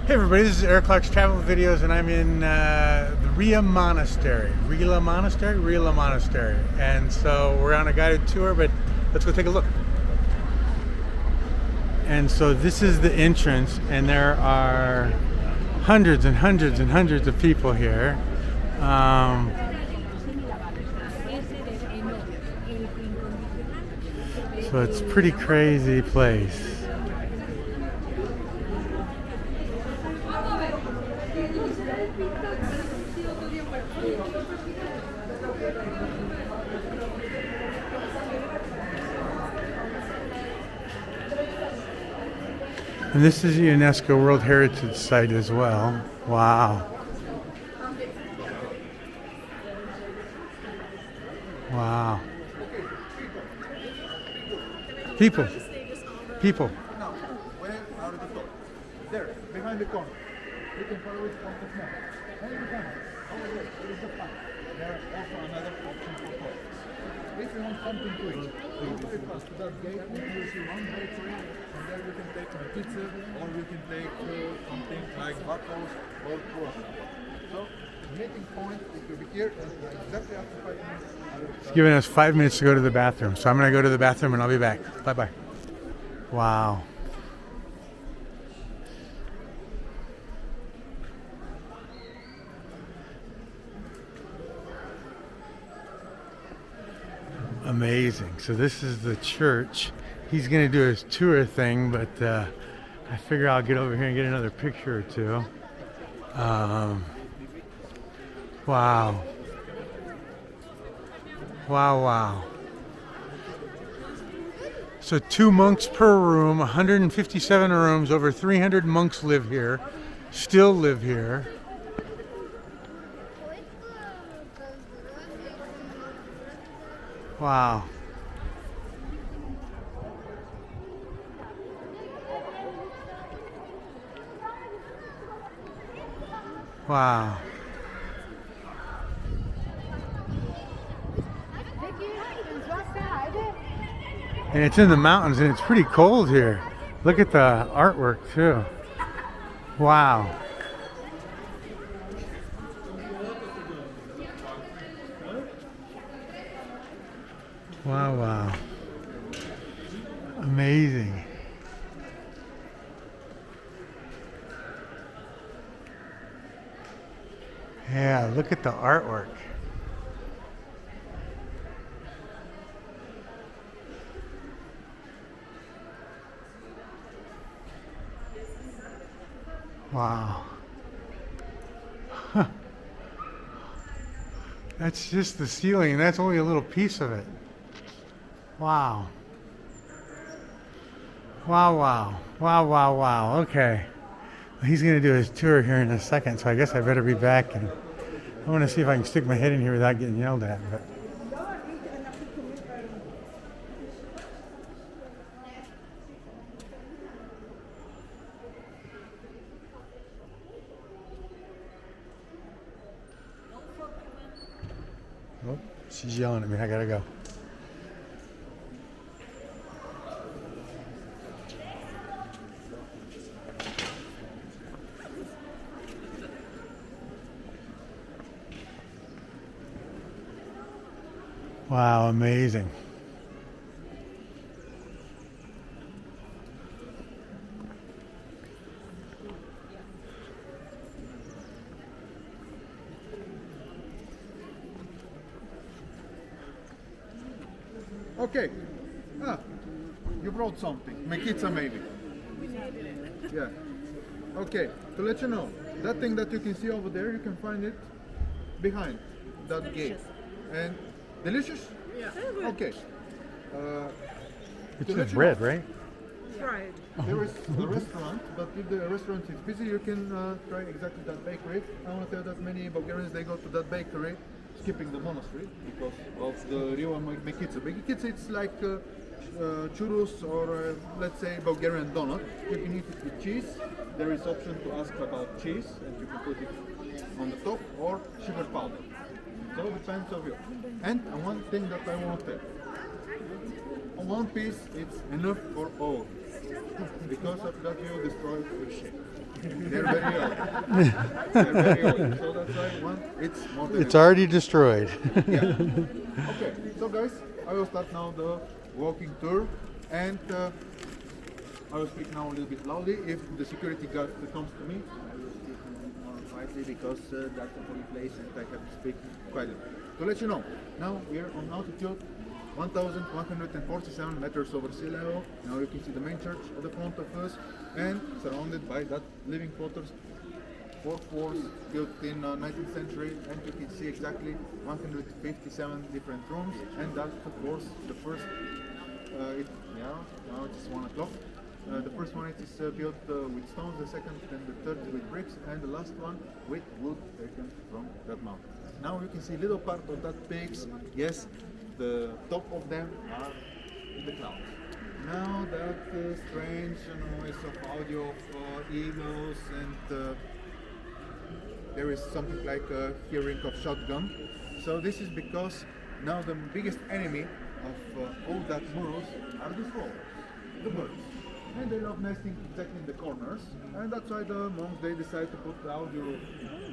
Hey everybody, this is Eric Clark's Travel Videos, and I'm in the Rila Monastery. Rila Monastery. And so we're on a guided tour, but let's go take a look. And so this is the entrance, and there are hundreds and hundreds and hundreds of people here. So it's a pretty crazy place. And this is a UNESCO World Heritage Site as well. Wow. Wow. People. Now, where are the doors? There, behind the corner. You can follow it from the small. And the corner. Over there is the pump. There is also another option for doors. If you want something to eat, you can take us to that gate and you see one bakery. From there you can take a pizza or you can take something like waffles or croissants. So, the meeting point is to be here and exactly after 5 minutes. It's giving us 5 minutes to go to the bathroom. So I'm going to go to the bathroom and I'll be back. Bye-bye. Wow. Amazing. So this is the church. He's going to do his tour thing, but I figure I'll get over here and get another picture or two. Wow. Wow. So 2 monks per room, 157 rooms, over 300 monks live here, still live here. Wow. Wow. And it's in the mountains and it's pretty cold here. Look at the artwork too. Wow. Wow. Amazing. Yeah, look at the artwork. Wow. Huh. That's just the ceiling, and that's only a little piece of it. Wow. Wow. Okay. Well, he's going to do his tour here in a second, so I guess I better be back. And I want to see if I can stick my head in here without getting yelled at. But oh, she's yelling at me. I gotta go. Wow, amazing. Okay. You brought something. Mekitsa maybe. Yeah. Okay. To let you know, that thing that you can see over there, you can find it behind that gate. And delicious? Yeah. Okay. It's just bread, right? Fried. There is a restaurant, but if the restaurant is busy, you can try exactly that bakery. I want to tell that many Bulgarians, they go to that bakery, skipping the monastery, because of the Rila Mekitsa. Mekitsa, it's like churros or let's say Bulgarian donut. You can eat it with cheese. There is option to ask about cheese, and you can put it on the top, or sugar powder. So it depends on you. And one thing that I want to tell. On one piece, it's enough for all. Because of that, you destroy your shape. They're very old. They're very old. So that's why one, it's more than It's already destroyed. yeah. Okay, so guys, I will start now the walking tour, and I will speak now a little bit loudly. If the security guard comes to me, I will speak more quietly because that's a holy place and I have to speak quietly. To let you know, now we are on altitude 1,147 meters over sea level. Now you can see the main church at the front of us, and surrounded by that living quarters, 4 floors built in 19th century, and you can see exactly 157 different rooms. And that, of course, the first. Now it's 1 o'clock. The first one is built with stones, the second and the third with bricks, and the last one with wood taken from that mountain. Now you can see little part of that peaks. Yes, the top of them are in the clouds. Now that strange noise of audio of eagles, and there is something like a hearing of shotgun. So this is because now the biggest enemy of all that murals are the swallows, the birds. And they love nesting exactly in the corners, and that's why the monks they decide to put audio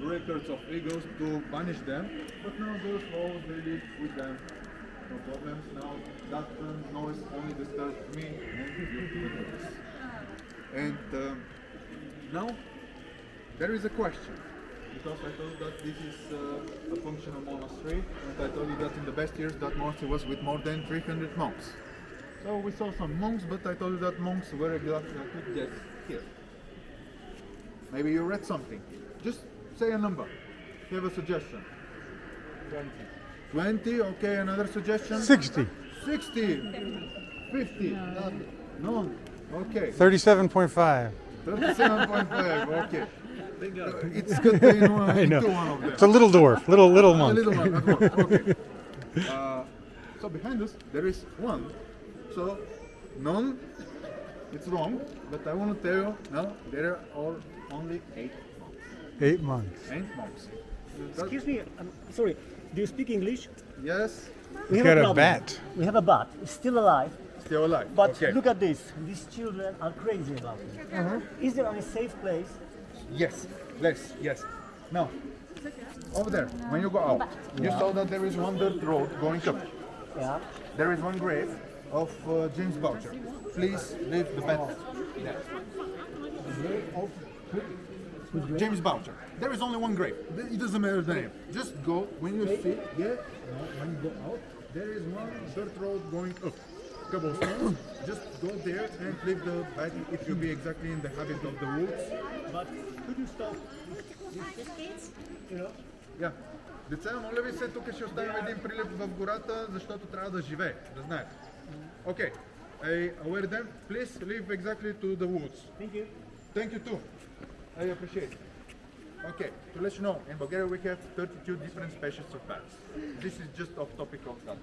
records of eagles to punish them. But now those swallows they live with them, no problems. Now that noise only disturbs me and the birds. And now there is a question, because I told that this is a functional monastery, and I told you that in the best years that monastery was with more than 300 monks. So we saw some monks, but I told you that monks were exactly just here. Maybe you read something. Just say a number. You have a suggestion. 20. 20, okay, another suggestion? 60. 60. 50. None. Okay. 37.5. 37.5, okay. It's good that you know I know. into one of them. It's a little dwarf, little A monk. little one, at once, okay. So behind us there is one. So none, it's wrong, but I want to tell you now there are only 8 monks. 8 months. 8 monks. Excuse me, I'm sorry. Do you speak English? Yes, We He's have got a problem. bat. We have a bat. It's still alive. still alive. But okay. look at this. These children are crazy about it. Is there any safe place? Yes, yes. Now, over there, when you go out, you saw that there is one dirt road going up. Yeah. There is one grave of James Boucher. Please leave the bat there. James Boucher. There is only one grave. It doesn't matter the name. Just go when you see. Yeah. When you go out, there is one dirt road going up. Cobblestones. Just go there and leave the bat. It will be exactly in the habit of the woods. But could you stop? You know? Yeah. Деца, моля ви се, тук ще оставим един прилеп в гората, защото трябва да живее, да знаете. Okay. I aware them. Please leave exactly to the woods. Thank you. Thank you too. I appreciate it. Okay, to let you know, in Bulgaria we have 32 different species of bats. This is just off topic of that.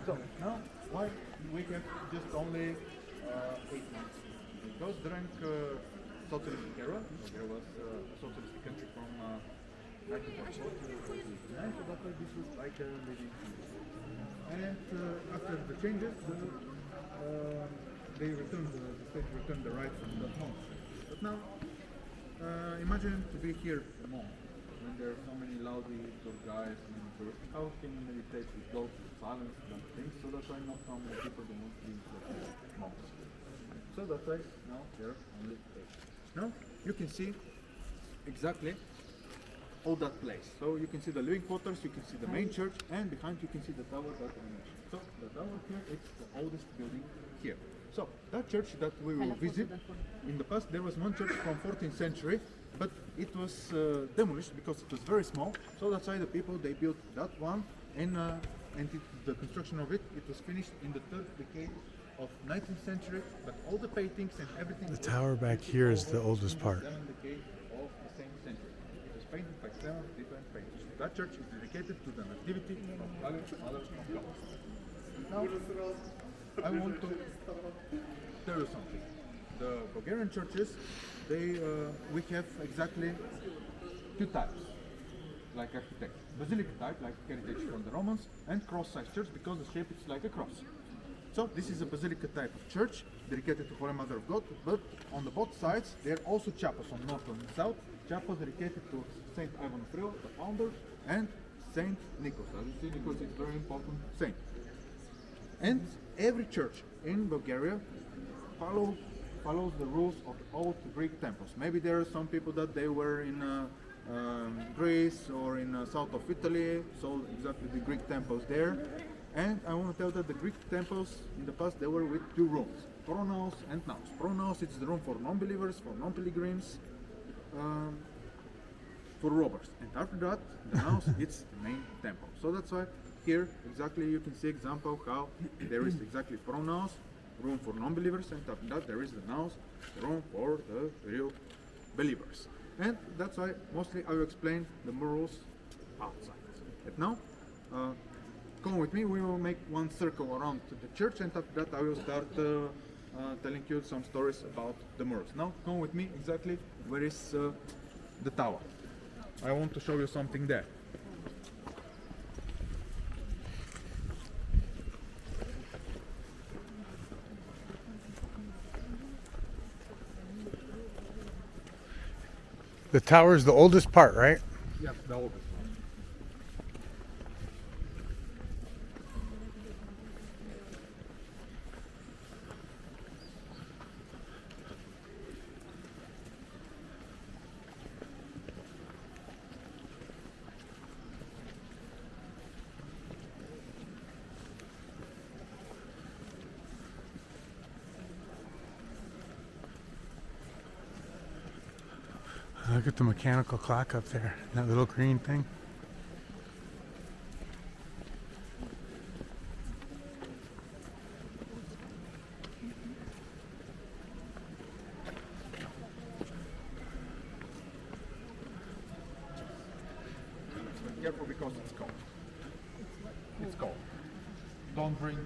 So now, why we have just only 8 months? Because during socialist era, Bulgaria was a socialist country from 1944 to 1989, so that's why this was like a living country. And after the changes, they returned the state returned the rights from that monks. But now, imagine to be here a monk when there are so many lousy tour guys and tourists. How can you meditate with those silence and things? So that's why not so many people do not be monks. So that's why now there are only 8. Now you can see exactly all that place. So you can see the living quarters, you can see the main church, and behind you can see the tower that I mentioned. So the tower here is the oldest building here. So that church that we will visit, in the past there was one church from 14th century, but it was demolished because it was very small. So that's why the people they built that one, and the construction of it was finished in the 3rd decade of 19th century. But all the paintings and everything. The tower back here is the oldest part. 7th decade of the same century. It was painted by 7 different painters. That church is dedicated to the Nativity of Mother of God. Now, I want to tell you something. The Bulgarian churches, we have exactly 2 types, like architecture. Basilica type, like heritage from the Romans, and cross-sized church because the shape is like a cross. So this is a basilica type of church, dedicated to Holy Mother of God, but on the both sides there are also chapels on north and south. Chapels dedicated to Saint Ivan of Rila, the founder, and Saint Nicholas. As you see, Nicholas is a very important saint. And every church in Bulgaria follows the rules of the old Greek temples. Maybe there are some people that they were in Greece or in south of Italy, so exactly the Greek temples there. And I want to tell that the Greek temples in the past, they were with two rooms, pronaos and naos. Pronaos, it's the room for non-believers, for non-pilgrims, for robbers. And after that, the naos, it's the main temple. So that's why here exactly you can see example how there is exactly pronaos, room for non-believers, and after that there is the naos, the room for the real believers. And that's why mostly I will explain the murals outside. But now, come with me, we will make one circle around the church, and after that I will start telling you some stories about the murals. Now come with me exactly where is the tower. I want to show you something there. The tower is the oldest part, right? Yes, the oldest. Look at the mechanical clock up there, that little green thing. Careful because it's cold. It's cold. Don't drink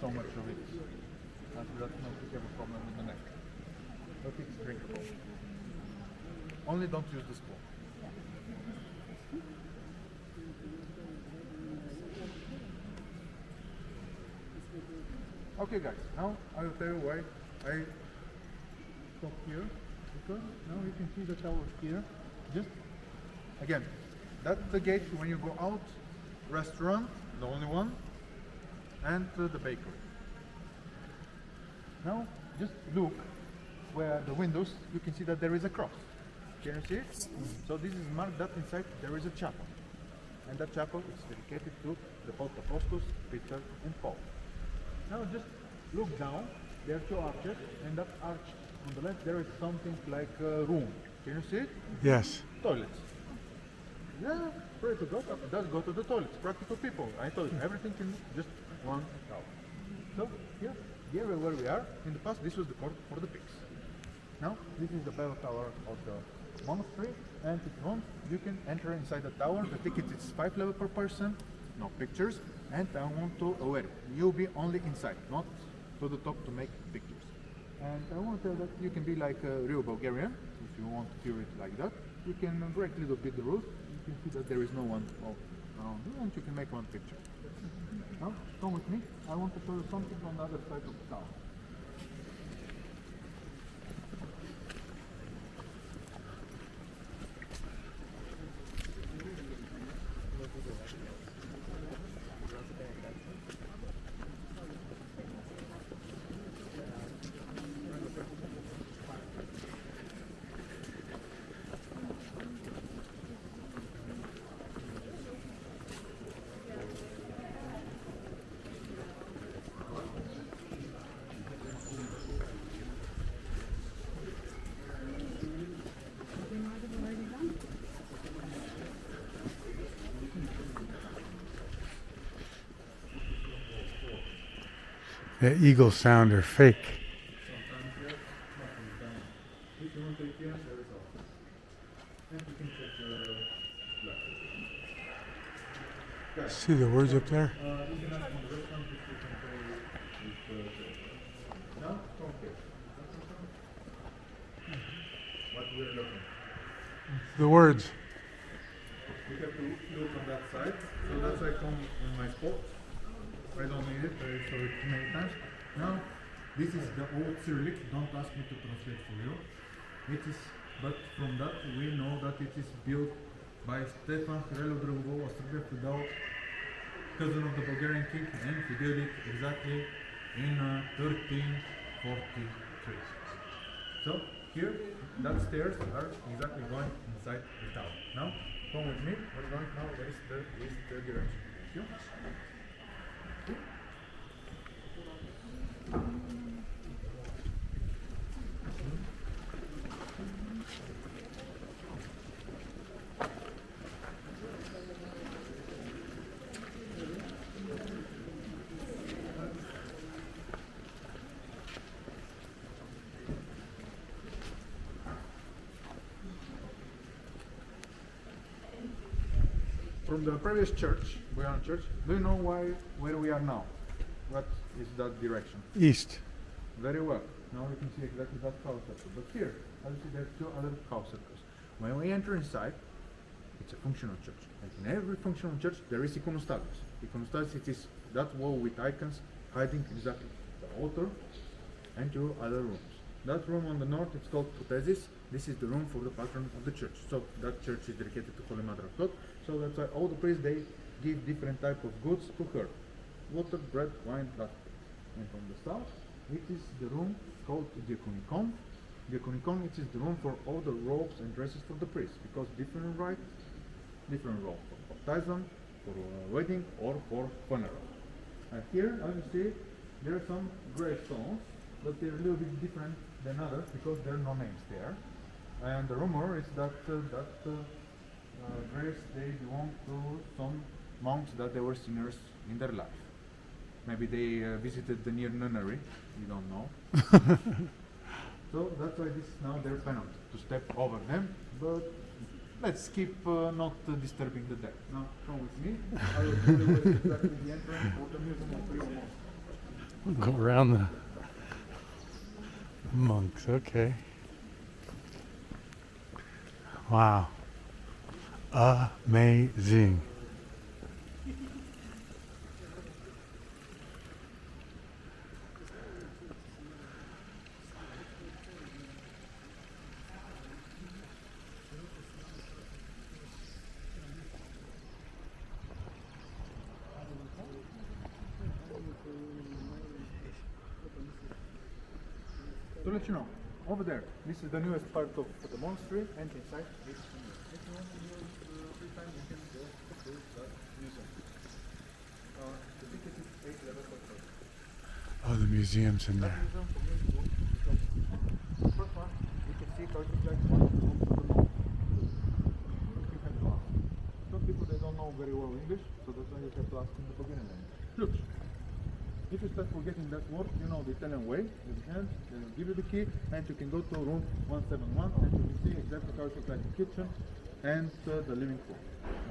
so much of it. After that, you have a problem with the neck. But it's drinkable. Only don't use the spoon. Okay guys, now I will tell you why I stop here, because now you can see the tower here. Just again, that's the gate when you go out, restaurant, the only one, and the bakery. Now just look where the windows, you can see that there is a cross. Can you see it? So this is marked that inside there is a chapel. And that chapel is dedicated to the both apostles, Peter and Paul. Now just look down, there are two arches, and that arch on the left there is something like a room. Can you see it? Yes. Toilets. Yeah, pray to God, does go to the toilets. Practical people, I told you, everything in just one tower. So here where we are, in the past this was the court for the pigs. Now this is the bell tower of the monastery, and if you want, you can enter inside the tower. The ticket is 5 leva per person, no pictures, and I want to aware you'll be only inside, not to the top to make pictures. And I want to tell that you can be like a real Bulgarian, if you want to feel it like that. You can break a little bit the rules. You can see that there is no one around you, and you can make one picture. Now, come with me. I want to show you something on the other side of the tower. The eagle sound are fake. See the words up there? The words. We have to look on that side, so that's why I come in my spot. I don't need it, I saw it many times. Now, This is the old Cyrillic. Don't ask me to translate for you. It is, but from that we know that it is built by Stefan Hrelodrogov, Feudal, cousin of the Bulgarian king, and he did it exactly in 1343. So here, that stairs are exactly going inside the tower. Now, come with me. We're going now. There is the east direction. You? From the previous church, Bulgarian church, do you know where we are now? What is that direction? East. Very well. Now we can see exactly that house circle. But here, as you see, there are two other house circles. When we enter inside, it's a functional church. And in every functional church, there is iconostasis. Iconostasis, it is that wall with icons hiding exactly the altar and two other rooms. That room on the north, it's called Prothesis. This is the room for the patron of the church. So that church is dedicated to Holy Mother of God. So that's why all the priests, they give different type of goods to her. Water, bread, wine, that. And on the south, it is the room called Diaconicon. Diaconicon, it is the room for all the robes and dresses for the priests, because different rites, different robe for baptism, for wedding, or for funeral. And here, as you see, there are some gravestones, but they're a little bit different than others because there are no names there. And the rumor is that graves, they belong to some monks that they were sinners in their life. Maybe they visited the near nunnery, you don't know. So that's why this is now their penalty, to step over them, but let's keep not disturbing the dead. Now come with me, I will show you where exactly the entrance for the Museum of Rila Monastery. We'll go around the monks, okay. Wow. Amazing. To let you know, over there, this is the newest part of the monastery, and inside is if you want to use free time, you can go to the museum. The ticket is 8 levels per person. Oh, the museum's in That there. museum for me is good because the first one, you can see how it is like one of the rooms of the monk. You have to ask. Some people, they don't know very well English, so that's why you have to ask in the Bulgarian language. Look. If you start forgetting that word, you know the Italian way, with the hand, they will give you the key, and you can go to room 171, and you can see exactly how it looks like the kitchen and the living room.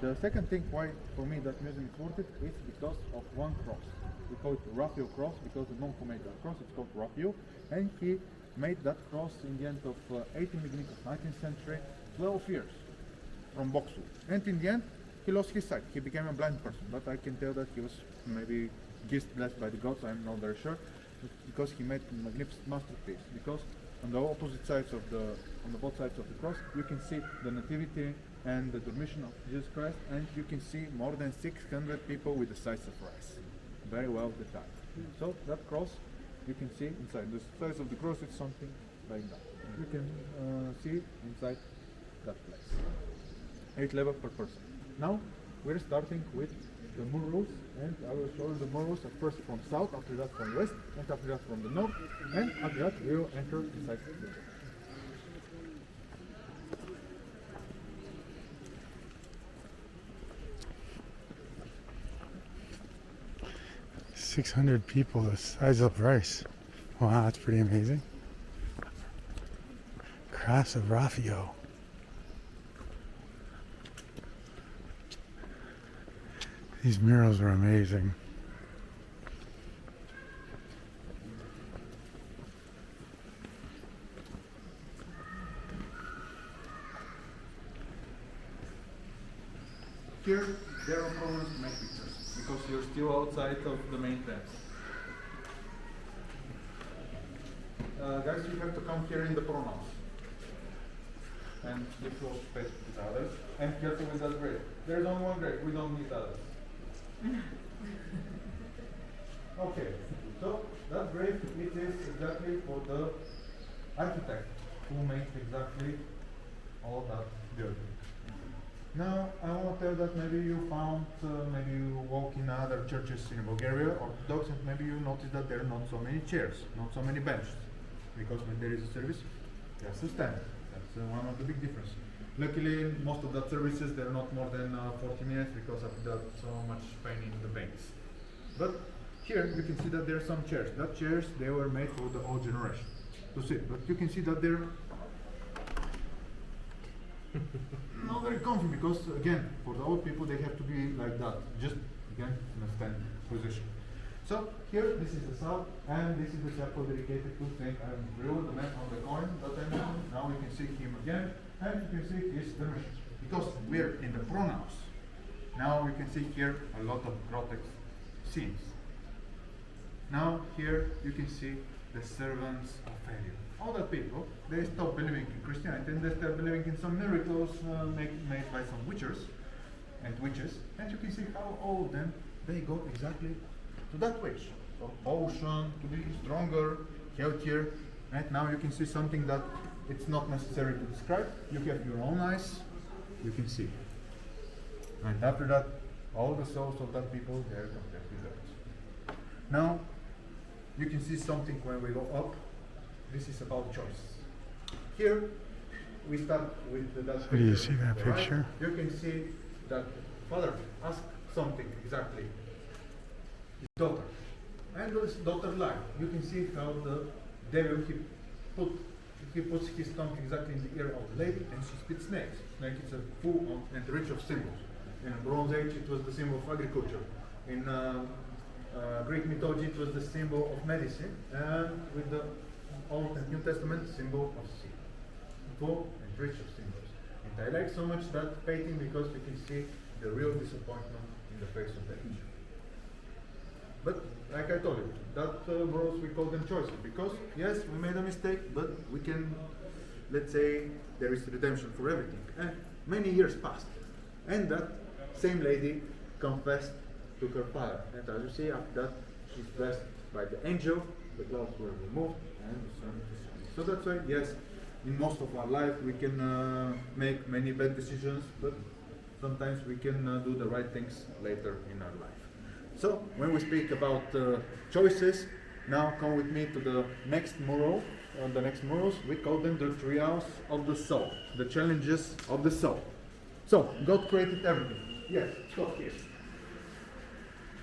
The second thing why, for me, that museum is worth it, is because of one cross. We call it Raphael cross, because the monk who made that cross, it's called Raphael, and he made that cross in the end of 18th, beginning of 19th century, 12 years, from Boxu. And in the end, he lost his sight. He became a blind person, but I can tell that he was maybe blessed by the gods, I'm not very sure, because he made a magnificent masterpiece. Because on the opposite sides of on the both sides of the cross, you can see the nativity and the dormition of Jesus Christ, and you can see more than 600 people with the size of rice. Very well detailed. So that cross, you can see inside. The size of the cross is something like that. You can see inside that place. 8 levels per person. Now we're starting with the murals, and I will show you the murals at first from south, after that from west, and after that from the north, and after that we will enter inside the building. 600 people the size of rice. Wow, that's pretty amazing. Cross of Raphael. These murals are amazing. Here, there are problems to make pictures, because you're still outside of the main temple. guys, you have to come here in the pronouns. And give close space with others. And careful with that grave. There's only one grave, we don't need others. Okay, so that grave, it is exactly for the architect who made exactly all that building. Now, I want to tell that maybe you found, maybe you walk in other churches in Bulgaria, Orthodox, and maybe you notice that there are not so many chairs, not so many benches. Because when there is a service, you have to stand. That's one of the big differences. Luckily, most of the services, they're not more than 40 minutes because of that so much pain in the banks. But here, you can see that there are some chairs. That chairs, they were made for the old generation to sit. But you can see that they're not very comfy because, again, for the old people, they have to be like that. Just, again, in a standing position. So, here, this is the south, and this is the chapel dedicated to Saint Ivan of Rila, the man on the coin that I mentioned. Now we can see him again, and you can see his dervish. Because we're in the pronouns. Now we can see here a lot of grotesque scenes. Now here you can see the servants of failure. All the people, they stop believing in Christianity and they start believing in some miracles made by some witches, and you can see how all of them, they go exactly to that witch. So potion, to be stronger, healthier, and now you can see something that it's not necessary to describe. You have your own eyes, you can see. And after that, all the souls of that people, they are completely dead. Now, you can see something when we go up. This is about choice. Here, we start with that. So do you see that right? picture? You can see that father asked something exactly. His daughter. And this daughter lied. You can see how the devil, he puts his tongue exactly in the ear of the lady and she spits snakes. Snake is a full and rich of symbols. In Bronze Age, it was the symbol of agriculture. In Greek mythology, it was the symbol of medicine, and with the Old and New Testament, symbol of sea. Full and rich of symbols. And I like so much that painting because you can see the real disappointment in the face of the age. But like I told you, that Murals, we call them choices because yes, we made a mistake, but we can, let's say, there is redemption for everything. And many years passed, and that same lady confessed to her father. And as you see, after that, she's blessed by the angel, the clouds were removed, and the sun is shining. So that's why, yes, in most of our life, we can make many bad decisions, but sometimes we can do the right things later in our life. So, when we speak about choices, now come with me to the next mural. On the next murals, we call them the trials of the soul, the challenges of the soul. So, God created everything. Yes, stop here.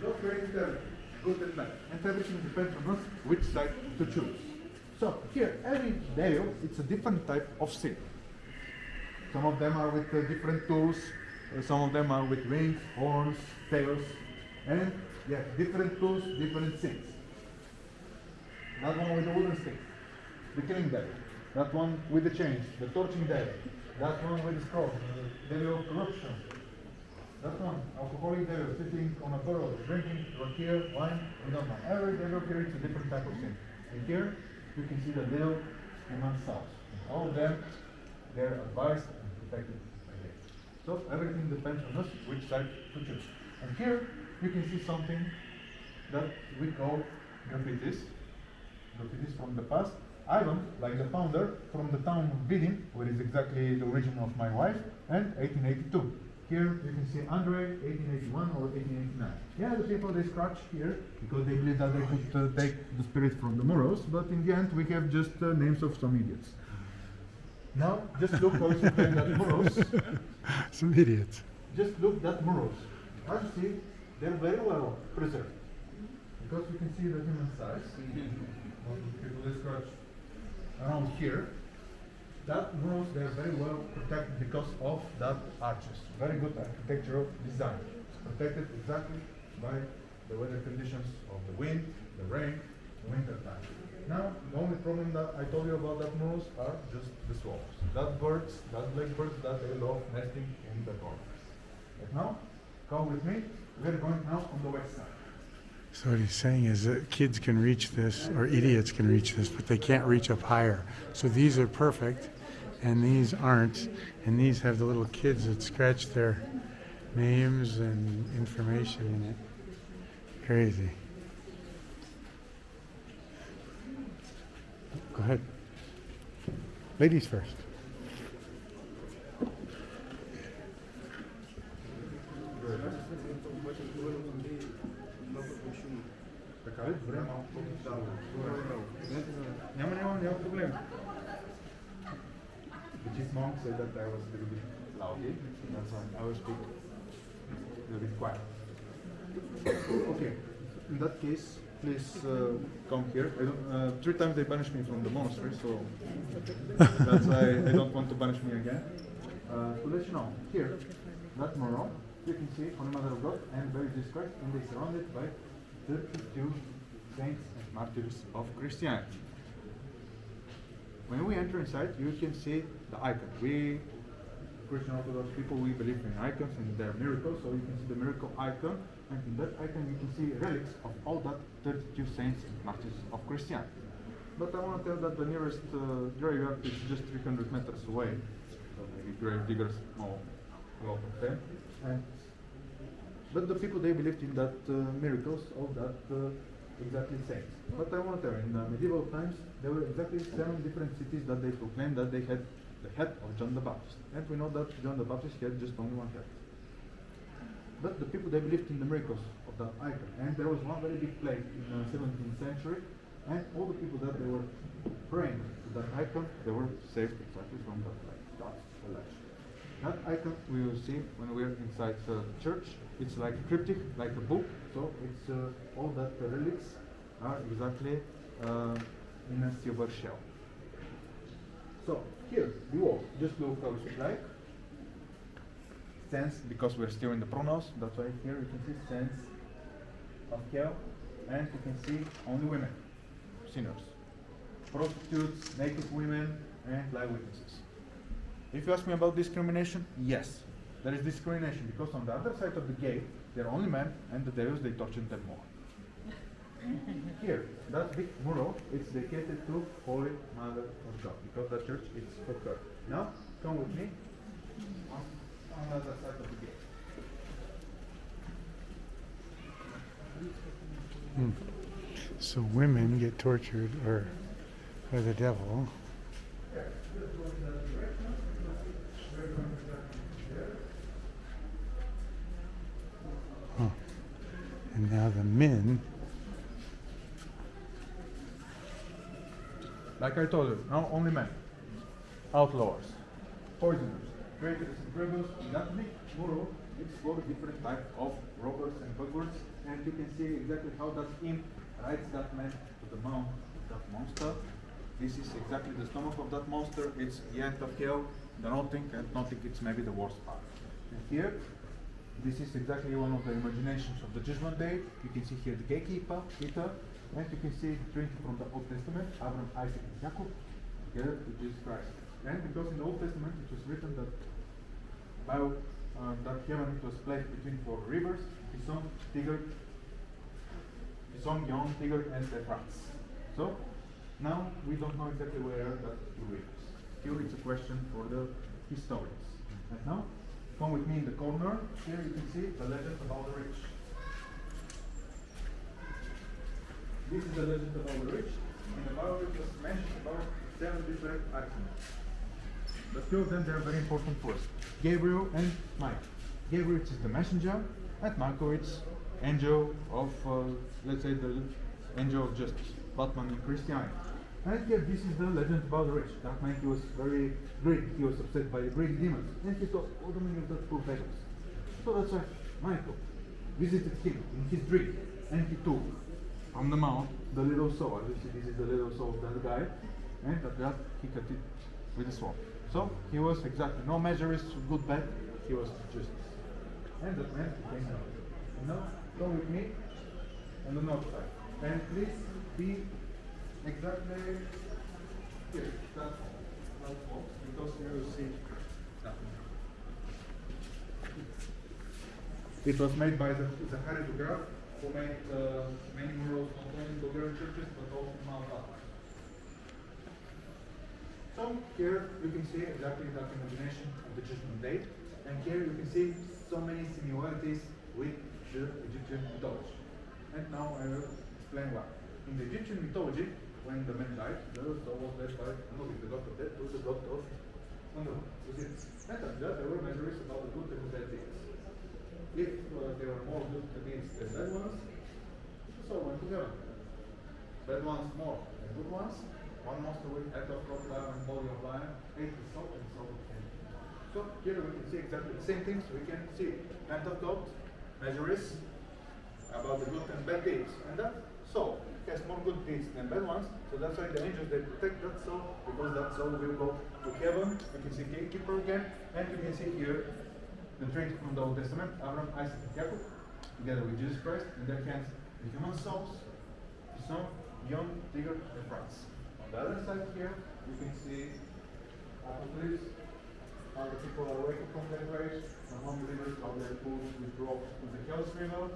God created everything, good and bad, and everything depends on us which side to choose. So, here, every day, it's a different type of sin. Some of them are with different tools, some of them are with wings, horns, tails, and yeah, different tools, different sins. That one with the wooden stick, the killing devil. That one with the chains, the torching devil. That one with the scroll, devil of corruption. That one, alcoholic devil, sitting on a barrel, drinking, here, wine, we don't know. Every devil here is a different type of sin. And here, you can see the devil in oneself. All of them, they're advised and protected by God. So everything depends on us which side to choose. And here, you can see something that we call graffitis. Graffitis from the past. Ivan, like the founder, from the town of Vidin, where is exactly the origin of my wife, and 1882. Here you can see Andre, 1881 or 1889. Yeah, the people, they scratch here because they believe that they could take the spirit from the Murals, but in the end we have just names of some idiots. Now, just look also at that Murals. Some idiots. Just look at Murals. As you see, they're very well preserved. Because you can see the human size. Most of the people, they scratch around here. That Murals, they're very well protected because of that arches. Very good architectural design. It's protected exactly by the weather conditions of the wind, the rain, the winter time. Now, the only problem that I told you about that Murals are just the swallows. That birds, that blackbirds, that they love nesting in the corners. But now, come with me. We're going now on the west side. So what he's saying is that kids can reach this, or idiots can reach this, but they can't reach up higher. So these are perfect, and these aren't, and these have the little kids that scratch their names and information in it. Crazy. Go ahead. Ladies first. Няма проблем. The chief monk said that I was a little bit loud, that's why I will speak a little bit quiet. Okay, in that case, please come here. I don't, 3 times they banished me from the monastery, so that's why I don't want to banish me again. To let you know, here, that mural, you can see Holy Mother of God and very described, and they surrounded by 32 saints and martyrs of Christianity. When we enter inside, you can see the icon. We Christian Orthodox people, we believe in icons and their miracles, so you can see the miracle icon, and in that icon you can see relics of all that 32 saints and martyrs of Christianity. But I want to tell that the nearest graveyard is just 300 meters away, so maybe grave diggers know a lot of them. But the people, they believed in that miracles of that exactly saints. But I want to tell, in medieval times, there were exactly 7 different cities that they proclaimed that they had the head of John the Baptist. And we know that John the Baptist had just only one head. But the people, they believed in the miracles of that icon. And there was one very big plague in the 17th century, and all the people that they were praying to that icon, they were saved exactly from that plague. That's the legend. That icon we will see when we are inside the church. It's like a cryptic, like a book. So it's all that the relics are exactly in a silver shell. So here, the wall, just look how it's like. Saints, because we're still in the pronouns, that's why here you can see saints of hell, and you can see only women, sinners, prostitutes, naked women, and lie witnesses. If you ask me about discrimination, yes, there is discrimination, because on the other side of the gate, there are only men, and the devils, they tortured them more. Here, that big mural, it's dedicated to Holy Mother of God, because the church is for her. Now, come with me on the other side of the gate. So women get tortured or by the devil. Huh. And now the men. Like I told you, now only men, outlaws, poisoners, traitors and rebels. In that big mural, it's for different types of robbers and burglars, and you can see exactly how that imp rides that man to the mouth of that monster. This is exactly the stomach of that monster. It's the end of hell, the nothing, and nothing. It's maybe the worst part. And here, this is exactly one of the imaginations of the Judgment Day. You can see here the gatekeeper, Peter. And you can see printed from the Old Testament, Abraham, Isaac, and Jacob, together with Jesus Christ. And because in the Old Testament it was written that that heaven it was placed between 4 rivers, Pison, Tigr, Pison, Yon, Tigr, and Euphrates. So now we don't know exactly where are that 2 rivers. Still, it's a question for the historians. And now, come with me in the corner. Here you can see the legend about the rich. This is the legend about the rich, and about it was mentioned about 7 different archangels. But 2 of them, they are very important for us. Gabriel and Michael. Gabriel is the messenger, and Michael is angel of, let's say, the angel of justice, Batman in Christianity. And here, this is the legend about the rich. That man, he was very greedy. He was obsessed by the greedy demons, and he thought, all the money of that poor beggars. So that's why Michael visited him in his dream, and he took from the mount the little sword. You see, this is the little sword of that guy, and after that he cut it with a sword. So he was exactly no measures, good bad, he was justice. And that man became God. And now go with me on the north side. And please be exactly here, that wall, because you will see that one. It was made by the Zachary the Graph who made many murals not only in Bulgarian churches but also in Malta. So here you can see exactly that imagination of the Judgment Day, and here you can see so many similarities with the Egyptian mythology. And now I will explain why. In the Egyptian mythology, when the man died, the soul was led by Anubis, the god of death, to the god of underworld. And after that, there were measures about the good and the bad deeds. If there were more good deeds than bad ones, the soul went to heaven. Bad ones more than good ones. One monster with head of crocodile and body of lion ate the soul and soul came. So here we can see exactly the same things. We can see hand of God, measures about the good and bad deeds. And that soul has more good deeds than bad ones. So that's why the angels, they protect that soul, because that soul will go to heaven. You can see gatekeeper again, and you can see here the Trinity from the Old Testament, Abraham, Isaac, and Jacob, together with Jesus Christ. In their hands, the human souls, the son, young, tigers, and France. On the other side here, you can see Apocalypse, how the people are waking from their graves, the non-believers, how their food withdraw to the Rila River.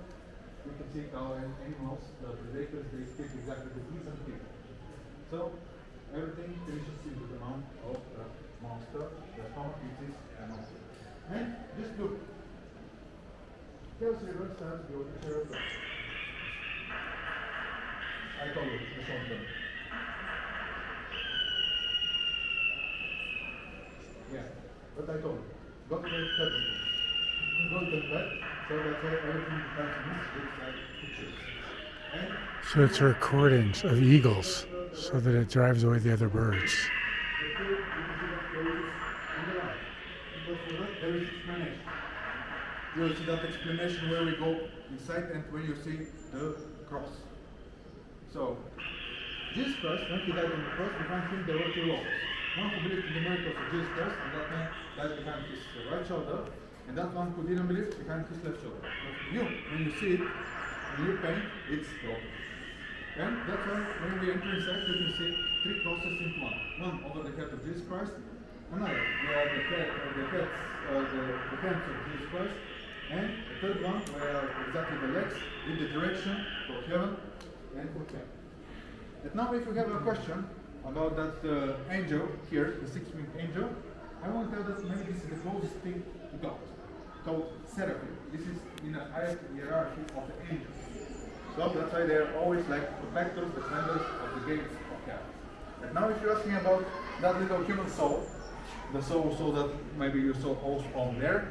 You can see how animals, the predators, they speak exactly the decent people. So everything finishes into the mouth of the monster, the stomach eats the monster. And just look. Rila River stands the open share of God. I told you, the song them. Yeah, but I told you. God created everything. God did that, so that's why everything depends on this looks like pictures. And So it's recordings of eagles so that it drives away the other birds. there is explanation. You will see that explanation where we go inside and where you see the cross. So, Jesus Christ, when he died on the cross, behind him there were two laws. One who believed in the miracles of Jesus Christ, and that man died behind his right shoulder, and that one who didn't believe behind his left shoulder. But you, when you see it, when you paint, it's broken. And that's why when we enter inside, you can see three crosses in one. One over the head of Jesus Christ, another where the hands of Jesus Christ, and the third one where exactly the legs with the direction for heaven and for hell. And now if you have a question about that angel here, the six-winged angel, I want to tell that maybe this is the closest thing to God, called seraphim. This is in the hierarchy of the angels. So that's why they're always like protectors, defenders of the gates of hell. And now if you ask me about that little human soul, the soul that maybe you saw also on there,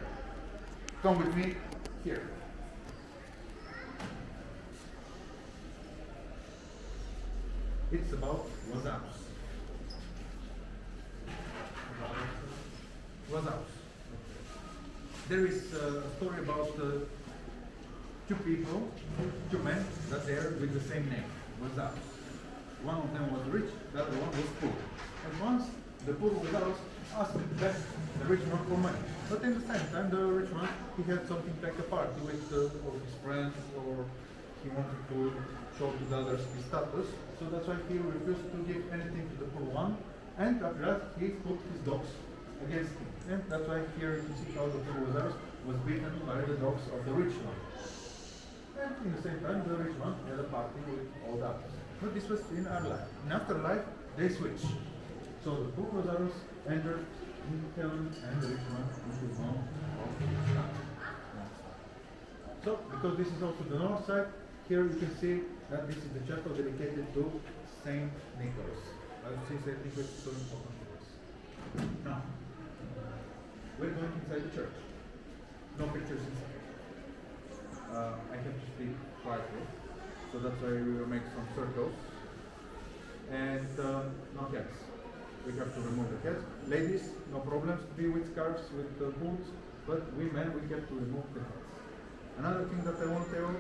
come with me here. It's about Lazarus. Lazarus. There is a story about two people, two men, that they are with the same name, Lazarus. One of them was rich, the other one was poor. And once the poor Lazarus asked the rich man for money. But in the same time, the rich man, he had something like a party with all his friends, or he wanted to show to the others his status. So that's why he refused to give anything to the poor one. And after that, he put his dogs against him. And that's why here you can see how the poor Lazarus was beaten by the dogs of the rich one. And in the same time, the rich one had a party with all the others. But this was in our life. In afterlife, they switch. So the poor Lazarus entered into heaven and the rich one into the home of God. So, because this is also the north side, here you can see that this is the chapel dedicated to Saint Nicholas. I would say Saint Nicholas is so important to us. Now, we're going inside the church. No pictures inside. I have to speak quietly, so that's why we will make some circles. And no heads. We have to remove the heads. Ladies, no problems to be with scarves, with boots, but we men, we have to remove the heads. Another thing that I want to tell you,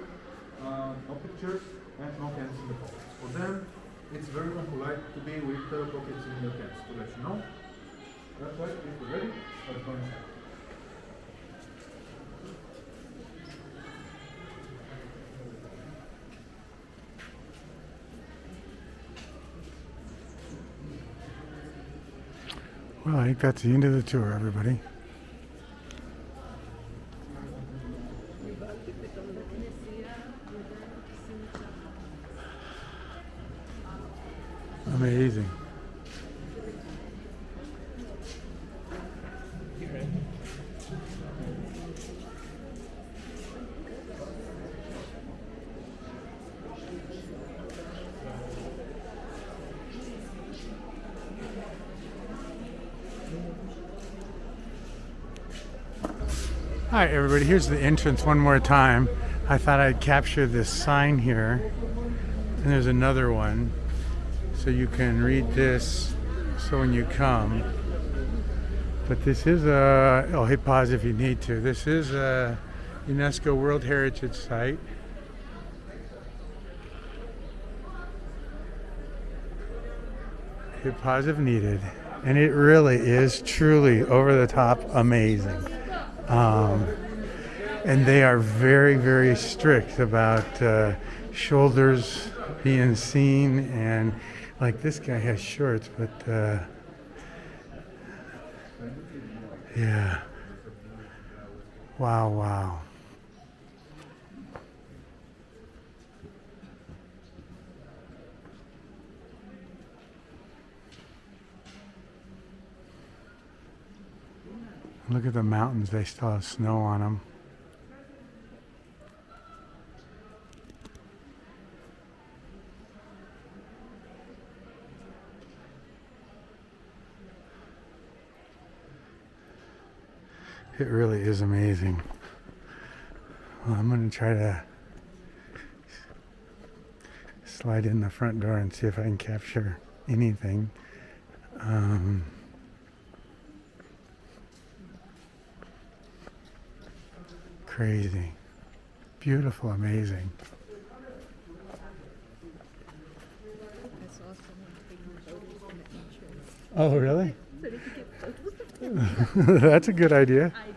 no pictures and no hands in the pockets. For them, it's very unpolite to be with pockets in your hands, to let you know. That's why, if you're ready, let's go inside. Well, I think that's the end of the tour, everybody. Amazing. All right, everybody, here's the entrance one more time. I thought I'd capture this sign here. And there's another one. So you can read this so when you come. But this is a, oh, hit pause if you need to. This is a UNESCO World Heritage Site. Hit pause if needed. And it really is truly over the top amazing. And they are very, very strict about shoulders being seen, and like this guy has shorts, but yeah. Wow, wow. Look at the mountains, they still have snow on them. It really is amazing. Well, I'm going to try to slide in the front door and see if I can capture anything. Crazy. Beautiful, amazing. I saw someone taking photos from the entrance. Oh, really? So they could get photos. That's a good idea. I know.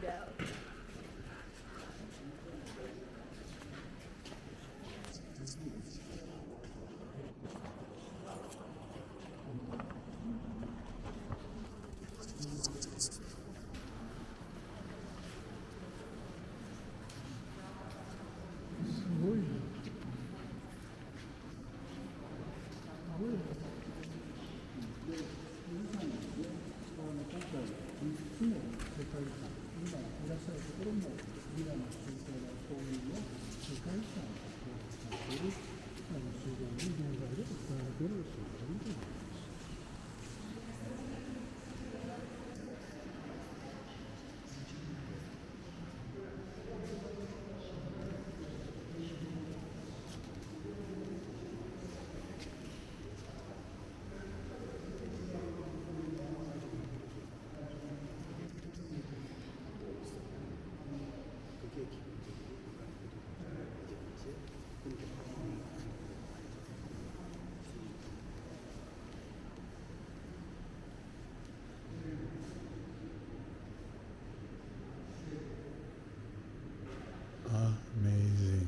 Amazing.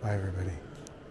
Bye, everybody.